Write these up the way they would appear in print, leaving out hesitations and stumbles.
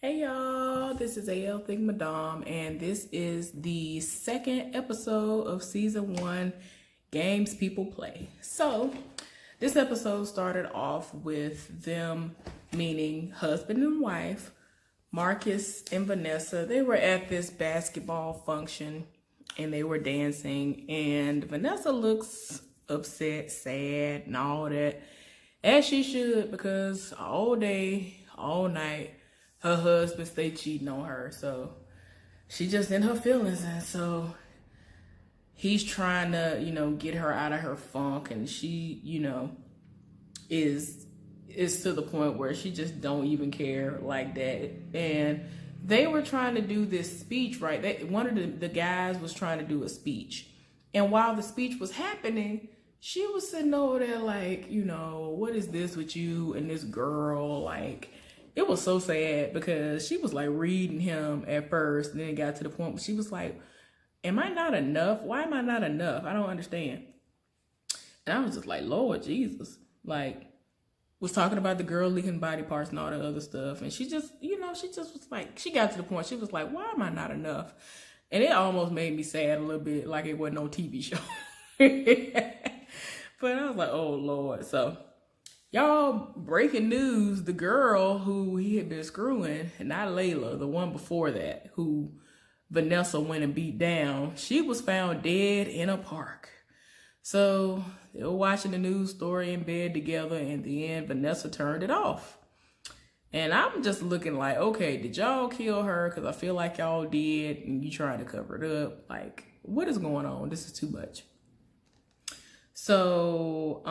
Hey y'all, this is AL Think Madame, and this is the second episode of season 1, Games People Play. So, this episode started off with them, meaning husband and wife, Marcus and Vanessa. They were at this basketball function and they were dancing, and Vanessa looks upset, sad, and all that, as she should, because all day, all night, her husband stay cheating on her. So she just in her feelings, and so he's trying to, get her out of her funk, and she, is to the point where she just don't even care like that. And they were trying to do this speech, right? One of the guys was trying to do a speech. And while the speech was happening, she was sitting over there like, what is this with you and this girl? Like, it was so sad because she was like reading him at first, and then it got to the point where she was like, am I not enough? Why am I not enough? I don't understand. And I was just like, Lord Jesus. Like, was talking about the girl leaking body parts and all the other stuff. And she just, she just was like, she got to the point, she was like, why am I not enough? And it almost made me sad a little bit, like it wasn't no TV show. But I was like, oh Lord. So, y'all, breaking news, the girl who he had been screwing, not Layla, the one before that, who Vanessa went and beat down, she was found dead in a park. So they were watching the news story in bed together, and in the end, Vanessa turned it off. And I'm just looking like, okay, did y'all kill her? Because I feel like y'all did, and you trying to cover it up. Like, what is going on? This is too much. So,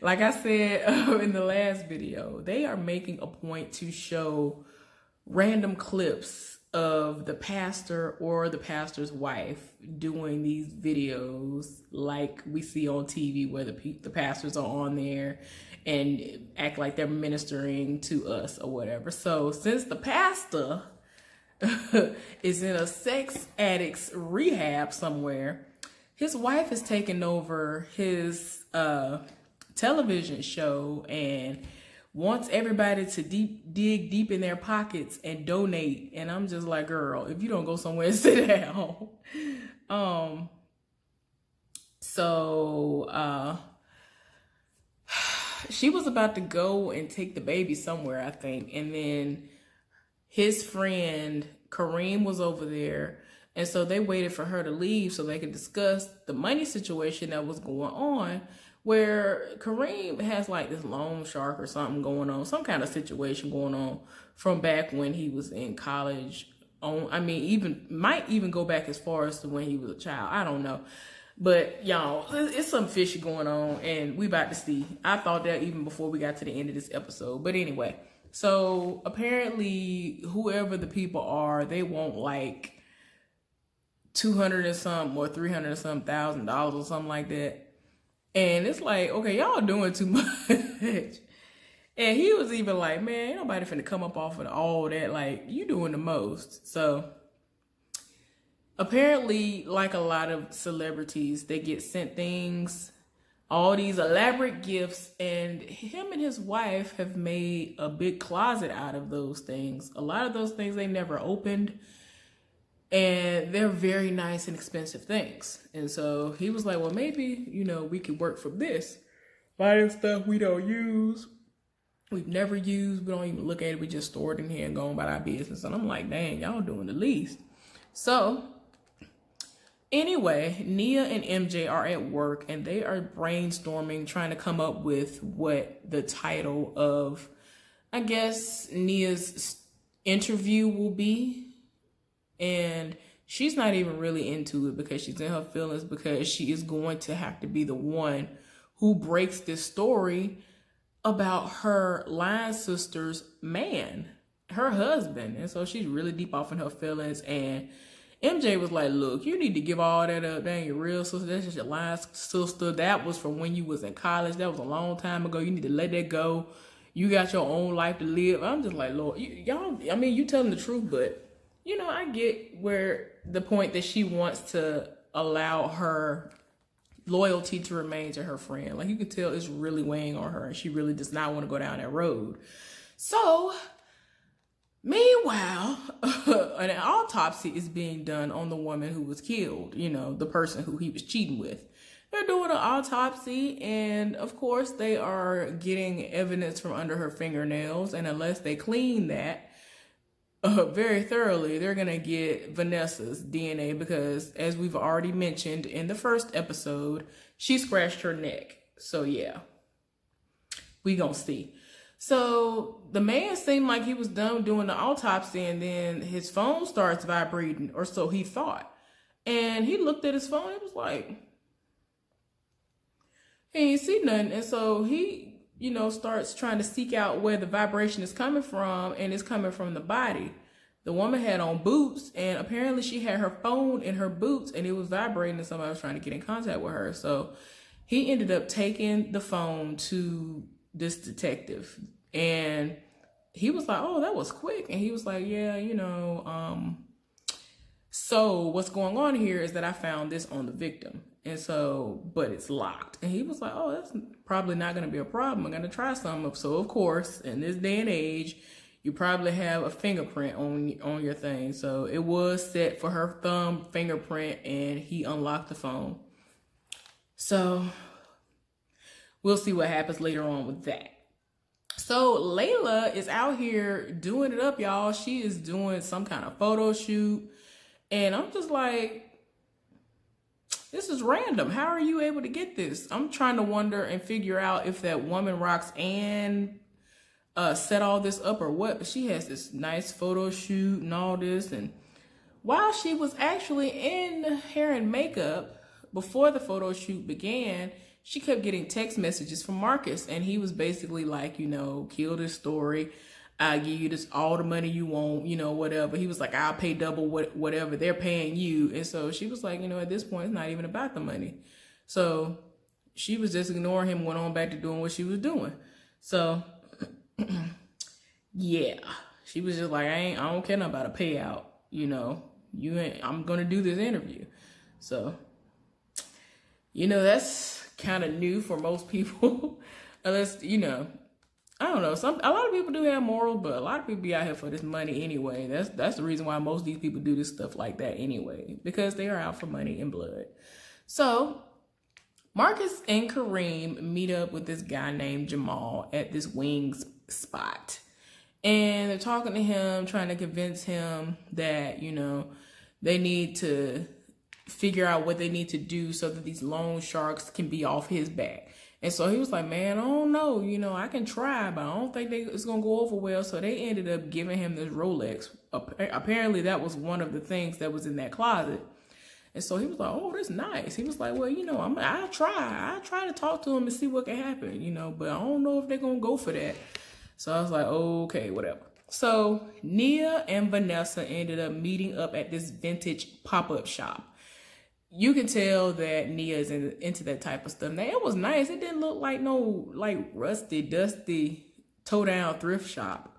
like I said in the last video, they are making a point to show random clips of the pastor or the pastor's wife doing these videos like we see on TV, where the pastors are on there and act like they're ministering to us or whatever. So since the pastor is in a sex addict's rehab somewhere, his wife has taken over his television show and wants everybody to dig deep in their pockets and donate. And I'm just like, girl, if you don't go somewhere and sit down. So she was about to go and take the baby somewhere, I think. And then his friend Kareem was over there. And so they waited for her to leave so they could discuss the money situation that was going on, where Kareem has like this loan shark or something going on, some kind of situation going on from back when he was in college. Might even go back as far as to when he was a child. I don't know. But y'all, it's some fishy going on, and we about to see. I thought that even before we got to the end of this episode. But anyway, so apparently whoever the people are, they want like 200 and something or 300 and something $1,000 or something like that. And it's like, okay, y'all doing too much. And he was even like, man, ain't nobody finna come up off of all that. Like, you doing the most. So apparently, like a lot of celebrities, they get sent things, all these elaborate gifts, and him and his wife have made a big closet out of those things. A lot of those things they never opened. And they're very nice and expensive things. And so he was like, well, maybe, we could work from this. Buying stuff we don't use, we've never used, we don't even look at it, we just store it in here and go on about our business. And I'm like, dang, y'all doing the least. So anyway, Nia and MJ are at work, and they are brainstorming, trying to come up with what the title of, I guess, Nia's interview will be. And she's not even really into it because she's in her feelings, because she is going to have to be the one who breaks this story about her line sister's man, her husband. And so she's really deep off in her feelings. And MJ was like, look, you need to give all that up. That ain't your real sister. That's just your line sister. That was from when you was in college. That was a long time ago. You need to let that go. You got your own life to live. I'm just like, Lord, y'all, you telling the truth, but I get where the point that she wants to allow her loyalty to remain to her friend. Like, you can tell it's really weighing on her, and she really does not want to go down that road. So, meanwhile, an autopsy is being done on the woman who was killed, the person who he was cheating with. They're doing an autopsy, and of course, they are getting evidence from under her fingernails, and unless they clean that very thoroughly, they're going to get Vanessa's DNA because, as we've already mentioned in the first episode, she scratched her neck. So, yeah, we gonna see. So the man seemed like he was done doing the autopsy, and then his phone starts vibrating, or so he thought. And he looked at his phone, it was like, he ain't see nothing. And so he, starts trying to seek out where the vibration is coming from, and it's coming from the body. The woman had on boots, and apparently she had her phone in her boots, and it was vibrating, and somebody was trying to get in contact with her. So he ended up taking the phone to this detective, and he was like, oh, that was quick. And he was like, yeah, so what's going on here is that I found this on the victim. And so, but it's locked. And he was like, oh, that's probably not going to be a problem. I'm going to try some. So of course, in this day and age, you probably have a fingerprint on your thing. So it was set for her thumb fingerprint, and he unlocked the phone. So we'll see what happens later on with that. So Layla is out here doing it up, y'all. She is doing some kind of photo shoot. And I'm just like, this is random. How are you able to get this? I'm trying to wonder and figure out if that woman Roxanne set all this up or what. But she has this nice photo shoot and all this. And while she was actually in hair and makeup before the photo shoot began, she kept getting text messages from Marcus, and he was basically like, kill this story. I'll give you this all the money you want, whatever. He was like, I'll pay double whatever they're paying you. And so she was like, at this point, it's not even about the money. So she was just ignoring him, went on back to doing what she was doing. So yeah, she was just like, I don't care nothing about a payout. I'm going to do this interview. So, that's kind of new for most people. Unless, I don't know. A lot of people do have morals, but a lot of people be out here for this money anyway. That's the reason why most of these people do this stuff like that anyway, because they are out for money and blood. So Marcus and Kareem meet up with this guy named Jamal at this wings spot, and they're talking to him, trying to convince him that they need to figure out what they need to do so that these loan sharks can be off his back. And so he was like, man, I don't know, I can try, but I don't think it's going to go over well. So they ended up giving him this Rolex. Apparently that was one of the things that was in that closet. And so he was like, oh, that's nice. He was like, well, I'll try to talk to him and see what can happen, but I don't know if they're going to go for that. So I was like, okay, whatever. So Nia and Vanessa ended up meeting up at this vintage pop-up shop. You can tell that Nia is into that type of stuff. Now, it was nice. It didn't look like no, rusty, dusty, toe-down thrift shop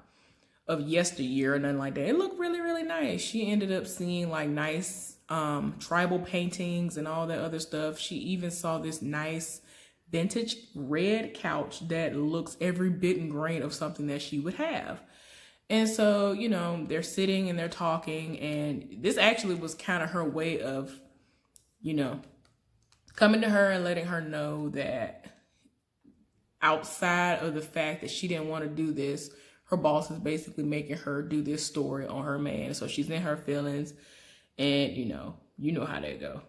of yesteryear or nothing like that. It looked really, really nice. She ended up seeing, nice tribal paintings and all that other stuff. She even saw this nice vintage red couch that looks every bit and grain of something that she would have. And so, they're sitting and they're talking. And this actually was kind of her way of coming to her and letting her know that outside of the fact that she didn't want to do this, her boss is basically making her do this story on her man. So she's in her feelings, and you know how they go.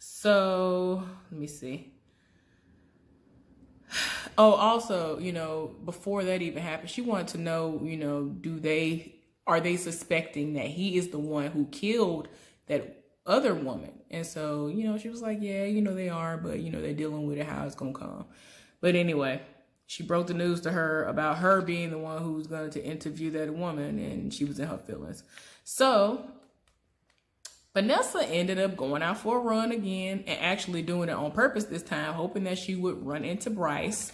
So let me see. Oh, also, before that even happened, she wanted to know, are they suspecting that he is the one who killed that other woman? And so, she was like, yeah, they are, but they're dealing with it, how it's gonna come. But anyway, she broke the news to her about her being the one who was going to interview that woman, and she was in her feelings. So Vanessa ended up going out for a run again, and actually doing it on purpose this time, hoping that she would run into Bryce.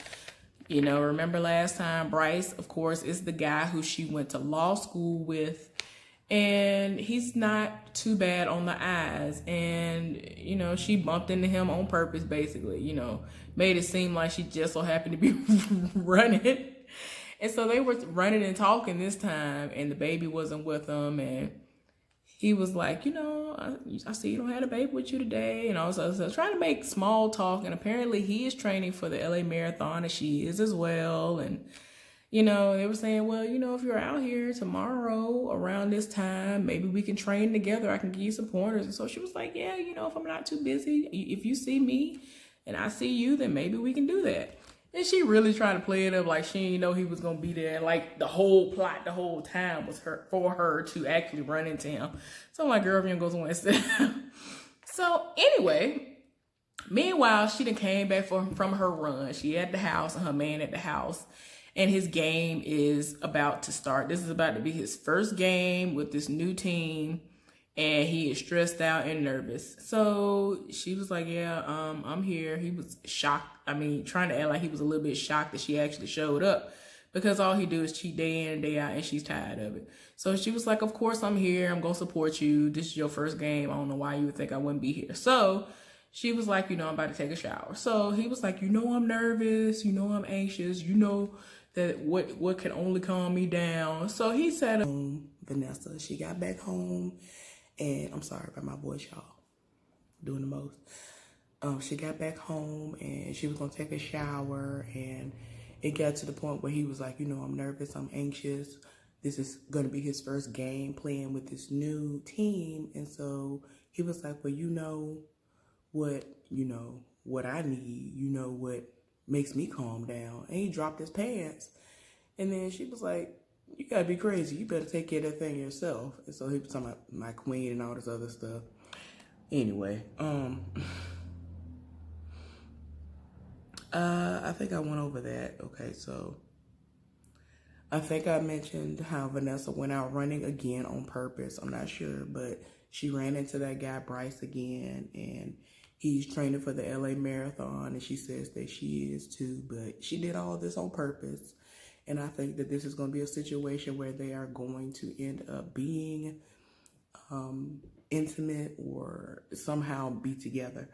Remember last time, Bryce, of course, is the guy who she went to law school with. And he's not too bad on the eyes. And, she bumped into him on purpose, basically, made it seem like she just so happened to be running. And so they were running and talking this time, and the baby wasn't with them. And he was like, I see you don't have a baby with you today. And also, so trying to make small talk. And apparently he is training for the LA Marathon, and she is as well. And, they were saying, well, if you're out here tomorrow around this time, maybe we can train together. I can give you some pointers. And so she was like, yeah, if I'm not too busy, if you see me and I see you, then maybe we can do that. And she really tried to play it up like she didn't know he was going to be there. Like the whole plot, the whole time was for her to actually run into him. So my girlfriend goes on and said. So anyway, meanwhile, she done came back from her run. She at the house and her man at the house. And his game is about to start. This is about to be his first game with this new team. And he is stressed out and nervous. So she was like, yeah, I'm here. He was shocked. Trying to act like he was a little bit shocked that she actually showed up. Because all he do is cheat day in and day out, and she's tired of it. So she was like, of course I'm here. I'm going to support you. This is your first game. I don't know why you would think I wouldn't be here. So she was like, I'm about to take a shower. So he was like, I'm nervous. I'm anxious. That what can only calm me down. So he said, Vanessa, she got back home. And I'm sorry about my voice, y'all. Doing the most. She got back home and she was going to take a shower. And it got to the point where he was like, I'm nervous. I'm anxious. This is going to be his first game playing with this new team. And so he was like, well, what I need, what makes me calm down. And he dropped his pants. And then she was like, you gotta be crazy. You better take care of that thing yourself. And so he was talking about my queen and all this other stuff. Anyway, I think I went over that. Okay, so I think I mentioned how Vanessa went out running again on purpose. I'm not sure, but she ran into that guy Bryce again, and he's training for the LA Marathon, and she says that she is too, but she did all this on purpose. And I think that this is going to be a situation where they are going to end up being intimate or somehow be together.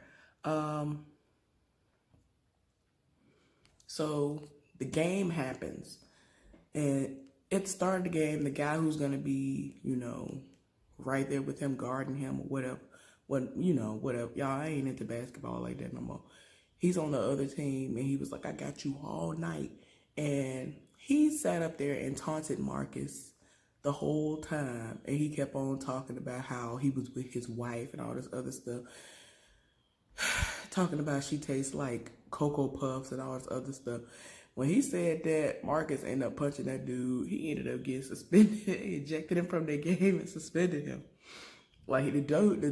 So the game happens. And at the start of the game, the guy who's going to be, right there with him, guarding him or whatever. Whatever. Y'all, I ain't into basketball like that no more. He's on the other team, and he was like, I got you all night. And he sat up there and taunted Marcus the whole time. And he kept on talking about how he was with his wife and all this other stuff. Talking about she tastes like Cocoa Puffs and all this other stuff. When he said that, Marcus ended up punching that dude. He ended up getting suspended, ejected him from the game and suspended him. Like the dude,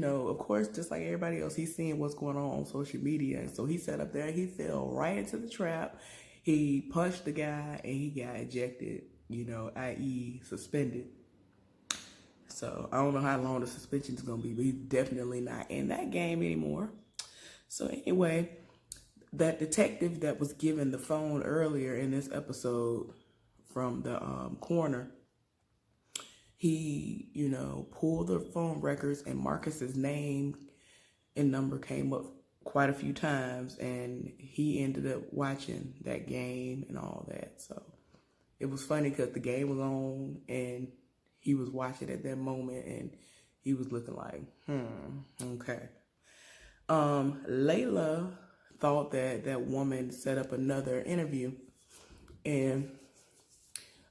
of course, just like everybody else, he's seeing what's going on social media. And so he sat up there, he fell right into the trap. He punched the guy and he got ejected, i.e. suspended. So I don't know how long the suspension is going to be, but he's definitely not in that game anymore. So anyway, that detective that was given the phone earlier in this episode from the coroner, he, pulled the phone records, and Marcus's name and number came up quite a few times, and he ended up watching that game and all that. So it was funny because the game was on and he was watching at that moment, and he was looking like, okay. Layla thought that that woman set up another interview and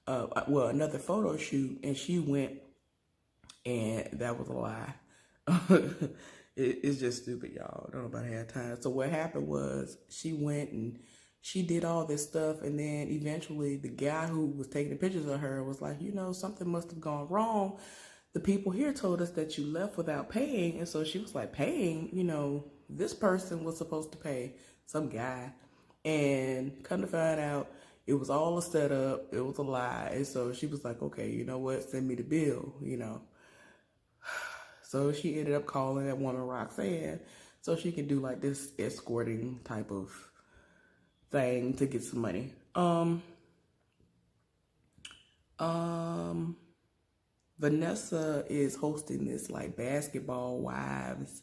another photo shoot, and she went, and that was a lie. It's just stupid, y'all. Don't nobody have time. So what happened was she went and she did all this stuff, and then eventually the guy who was taking the pictures of her was like, something must have gone wrong. The people here told us that you left without paying. And so she was like, paying? This person was supposed to pay, some guy. And come to find out, it was all a setup. It was a lie. And so she was like, okay, you know what? Send me the bill, So she ended up calling that woman Roxanne so she could do like this escorting type of thing to get some money. Vanessa is hosting this like basketball wives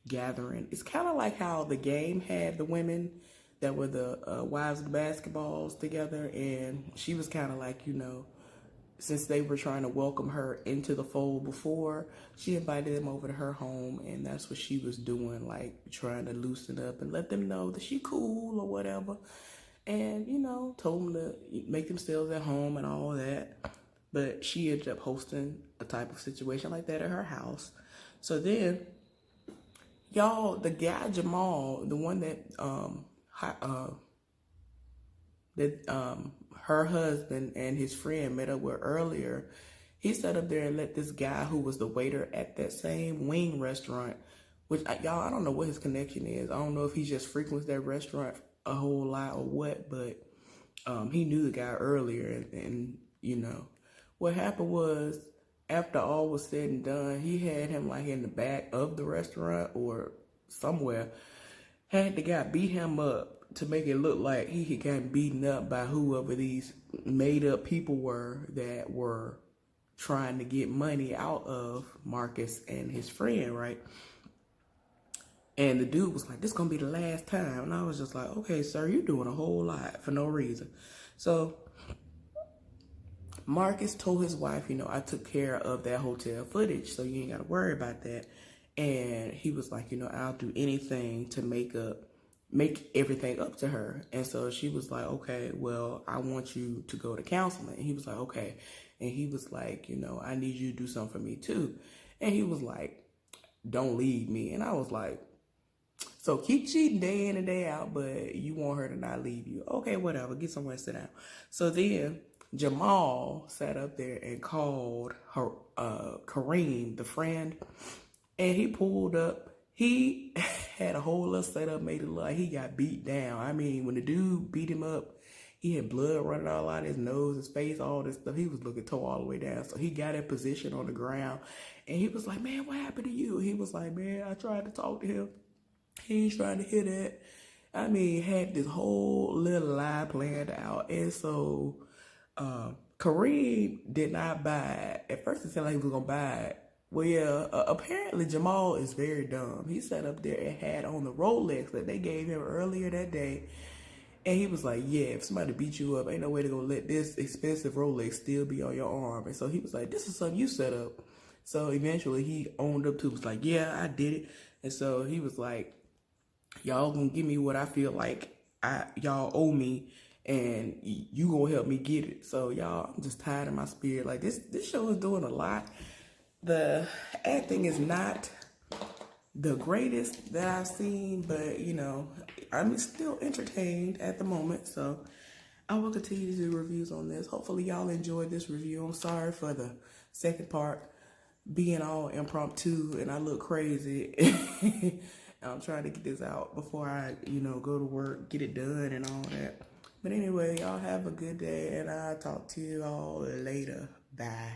gathering. It's kind of like how the game had the women that were the wives of the basketballs together, and she was kind of like, you know, since they were trying to welcome her into the fold before, she invited them over to her home, and that's what she was doing, like trying to loosen up and let them know that she cool or whatever. And, you know, told them to make themselves at home and all that. But she ended up hosting a type of situation like that at her house. So then, y'all, the guy Jamal, the one that her husband and his friend met up with earlier, he sat up there and let this guy who was the waiter at that same wing restaurant, which y'all, I don't know what his connection is. I don't know if he just frequents that restaurant a whole lot or what, but he knew the guy earlier, and you know, what happened was, after all was said and done, he had him like in the back of the restaurant or somewhere, had the guy beat him up to make it look like he had gotten beaten up by whoever these made up people were that were trying to get money out of Marcus and his friend, right? And the dude was like, this is gonna be the last time. And I was just like, okay, sir, you're doing a whole lot for no reason. So Marcus told his wife, you know, I took care of that hotel footage, so you ain't gotta worry about that. And he was like, you know, I'll do anything to make everything up to her. And so she was like, okay, well, I want you to go to counseling. And he was like, okay. And he was like, you know, I need you to do something for me too. And he was like, don't leave me. And I was like, so keep cheating day in and day out, but you want her to not leave you. Okay, whatever, get somewhere to sit down. So then Jamal sat up there and called her, Kareem, the friend, and he pulled up. He had a whole little setup, made it look like he got beat down. I mean, when the dude beat him up, he had blood running all out of his nose, his face, all this stuff. He was looking toe all the way down. So he got in position on the ground, and he was like, man, what happened to you? He was like, man, I tried to talk to him. He ain't trying to hear that. I mean, had this whole little lie planned out. And so Kareem did not buy it. At first it sounded like he was going to buy it. Well, yeah, apparently Jamal is very dumb. He sat up there and had on the Rolex that they gave him earlier that day. And he was like, yeah, if somebody beat you up, ain't no way to go let this expensive Rolex still be on your arm. And so he was like, this is something you set up. So eventually he owned up to it, was like, yeah, I did it. And so he was like, y'all gonna give me what I feel like y'all owe me, and you gonna help me get it. So y'all, I'm just tired of my spirit. Like this show is doing a lot. The acting is not the greatest that I've seen, but you know, I'm still entertained at the moment. So I will continue to do reviews on this. Hopefully y'all enjoyed this review. I'm sorry for the second part being all impromptu and I look crazy. I'm trying to get this out before I, you know, go to work, get it done and all that. But anyway, y'all have a good day, and I'll talk to you all later. Bye.